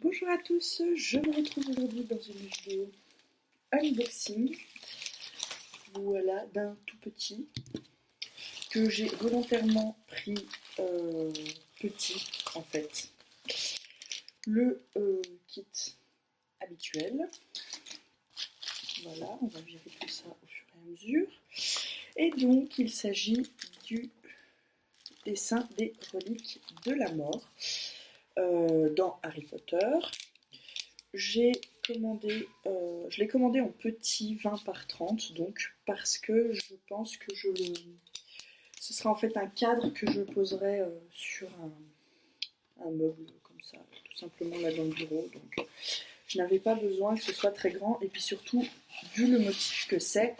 Bonjour à tous, je vous retrouve aujourd'hui dans une vidéo unboxing, voilà, d'un tout petit que j'ai volontairement pris petit en fait. Le kit habituel, voilà, on va virer tout ça au fur et à mesure. Et donc il s'agit du dessin des reliques de la mort dans Harry Potter. Je l'ai commandé en petit 20 par 30, donc parce que je pense que ce sera en fait un cadre que je poserai sur un meuble comme ça, tout simplement là dans le bureau. Donc je n'avais pas besoin que ce soit très grand, et puis surtout, vu le motif que c'est,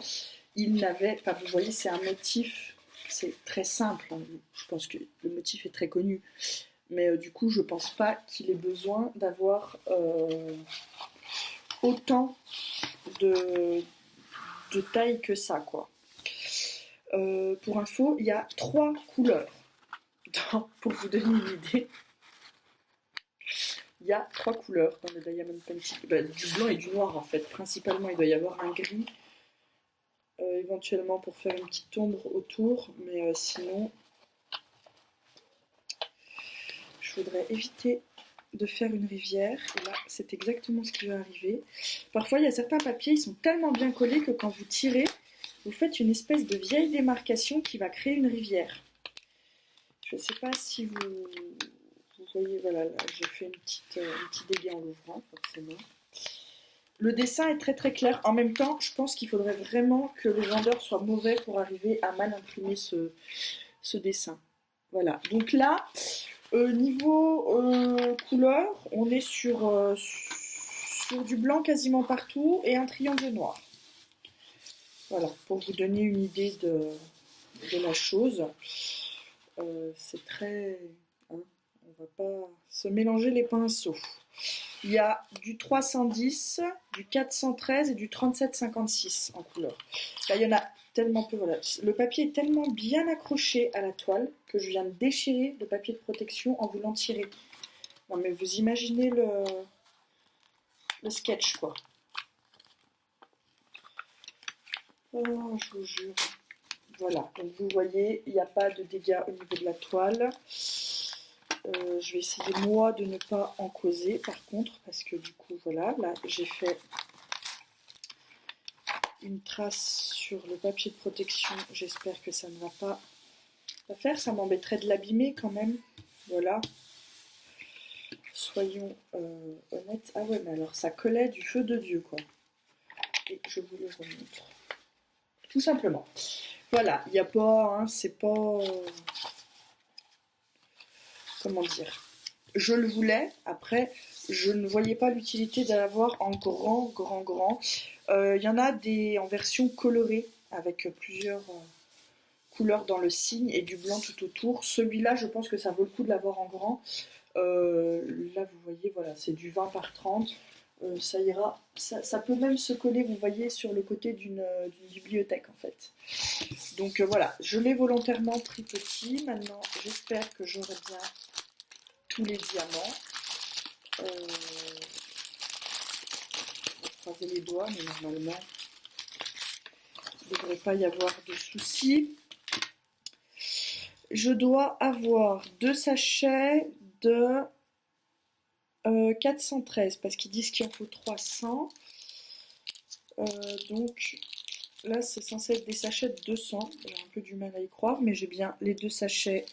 il n'avait pas. Vous voyez, c'est un motif, c'est très simple, hein. Je pense que le motif est très connu, mais du coup, je pense pas qu'il ait besoin d'avoir autant de taille que ça, quoi. Pour info, il y a 3 couleurs. Pour vous donner une idée, il y a 3 couleurs dans le Diamond Painting. Du blanc et du noir en fait, principalement. Il doit y avoir un gris, éventuellement pour faire une petite ombre autour, mais sinon, je voudrais éviter de faire une rivière. Et là, c'est exactement ce qui va arriver. Parfois, il y a certains papiers, ils sont tellement bien collés que quand vous tirez, vous faites une espèce de vieille démarcation qui va créer une rivière. Je ne sais pas si vous voyez, voilà, là, j'ai fait un petit dégât en l'ouvrant, forcément. Le dessin est très très clair. En même temps, je pense qu'il faudrait vraiment que le vendeur soit mauvais pour arriver à mal imprimer ce dessin. Voilà, donc là, niveau couleur, on est sur du blanc quasiment partout et un triangle noir. Voilà, pour vous donner une idée de la chose. C'est très... hein, on va pas se mélanger les pinceaux. Il y a du 310, du 413 et du 3756 en couleur. Là, il y en a tellement peu. Voilà. Le papier est tellement bien accroché à la toile que je viens de déchirer le papier de protection en voulant tirer. Non, mais vous imaginez le sketch, quoi. Oh, je vous jure. Voilà, donc vous voyez, il n'y a pas de dégâts au niveau de la toile. Je vais essayer moi de ne pas en causer par contre, parce que du coup voilà, là j'ai fait une trace sur le papier de protection. J'espère que ça ne va pas faire, ça m'embêterait de l'abîmer quand même. Voilà, soyons honnêtes. Ah ouais, mais alors ça collait du feu de Dieu, quoi. Et je vous le remontre tout simplement. Voilà, il n'y a pas, hein, c'est pas comment dire, je le voulais. Après, je ne voyais pas l'utilité d'avoir en grand. Il y en a des en version colorée avec plusieurs couleurs dans le signe et du blanc tout autour. Celui-là, je pense que ça vaut le coup de l'avoir en grand. Là, vous voyez, voilà, c'est du 20 par 30. Ça ira. Ça peut même se coller, vous voyez, sur le côté d'une bibliothèque en fait. Donc voilà, je l'ai volontairement pris petit. Maintenant, j'espère que j'aurai bien tous les diamants. Je vais croiser les doigts, mais normalement, il ne devrait pas y avoir de soucis. Je dois avoir 2 sachets de 413 parce qu'ils disent qu'il en faut 300. Donc là, c'est censé être des sachets de 200. J'ai un peu du mal à y croire, mais j'ai bien les 2 sachets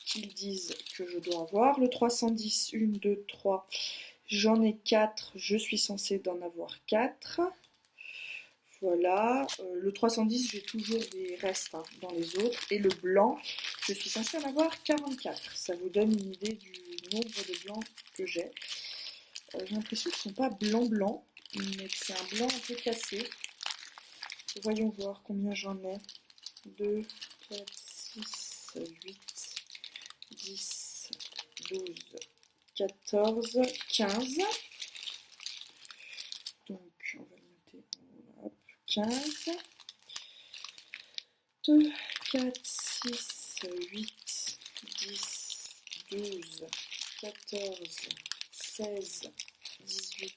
qu'ils disent que je dois avoir. Le 310, 1, 2, 3, j'en ai 4, je suis censée d'en avoir 4. Voilà, le 310, j'ai toujours des restes hein, dans les autres. Et le blanc, je suis censée en avoir 44. Ça vous donne une idée du nombre de blancs que j'ai. J'ai l'impression qu'ils ne sont pas blanc, mais que c'est un blanc un peu cassé. Voyons voir combien j'en ai. 2, 4, 6, 8, 10, 12, 14, 15. Donc, on va le noter. Hop, 15. 2, 4, 6, 8, 10, 12, 14, 16, 18,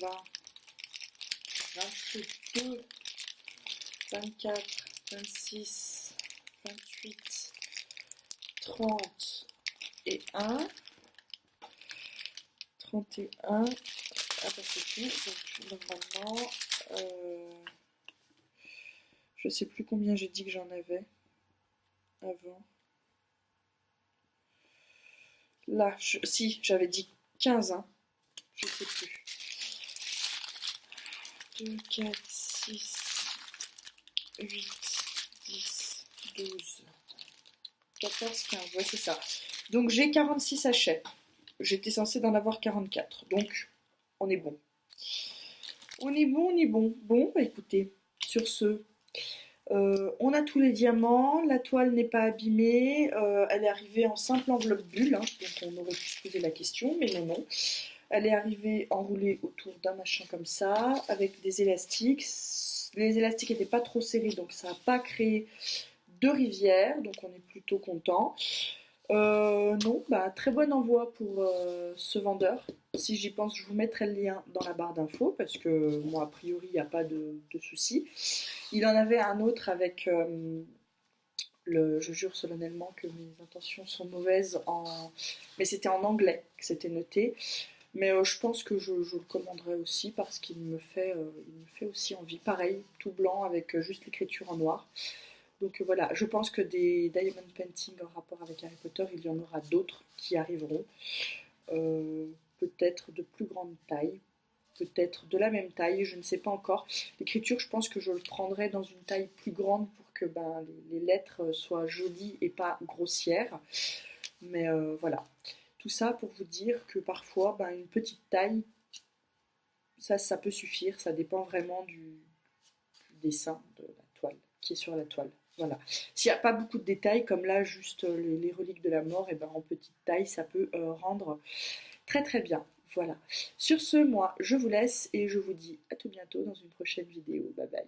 20, 22, 24, 26, 28, 30 et 1. 31. Ah bah c'est tout. Donc normalement, je sais plus combien j'ai dit que j'en avais avant. Là, si, j'avais dit 15, hein. Je sais plus. 2, 4, 6, 8, 10, 12, 14, 15. Ouais, c'est ça. Donc j'ai 46 sachets. J'étais censée d'en avoir 44. Donc, on est bon. On est bon, on est bon. Bon, bah écoutez, sur ce, on a tous les diamants. La toile n'est pas abîmée. Elle est arrivée en simple enveloppe bulle. Hein, donc on aurait pu se poser la question, mais non, non. Elle est arrivée enroulée autour d'un machin comme ça, avec des élastiques. Les élastiques n'étaient pas trop serrés, donc ça n'a pas créé de rivière. Donc on est plutôt content. Non, bah, très bon envoi pour ce vendeur. Si j'y pense, je vous mettrai le lien dans la barre d'infos parce que moi, a priori, il n'y a pas de souci. Il en avait un autre avec je jure solennellement que mes intentions sont mauvaises, mais c'était en anglais que c'était noté. Mais je pense que je le commanderai aussi parce qu'il me fait aussi envie. Pareil, tout blanc avec juste l'écriture en noir. Donc voilà, je pense que des diamond painting en rapport avec Harry Potter, il y en aura d'autres qui arriveront. Peut-être de plus grande taille, peut-être de la même taille, je ne sais pas encore. L'écriture, je pense que je le prendrai dans une taille plus grande pour que les lettres soient jolies et pas grossières. Mais voilà, tout ça pour vous dire que parfois, une petite taille, ça peut suffire, ça dépend vraiment du dessin de la toile, qui est sur la toile. Voilà. S'il n'y a pas beaucoup de détails, comme là, juste les reliques de la mort, et en petite taille, ça peut rendre très très bien. Voilà. Sur ce, moi, je vous laisse et je vous dis à tout bientôt dans une prochaine vidéo. Bye bye.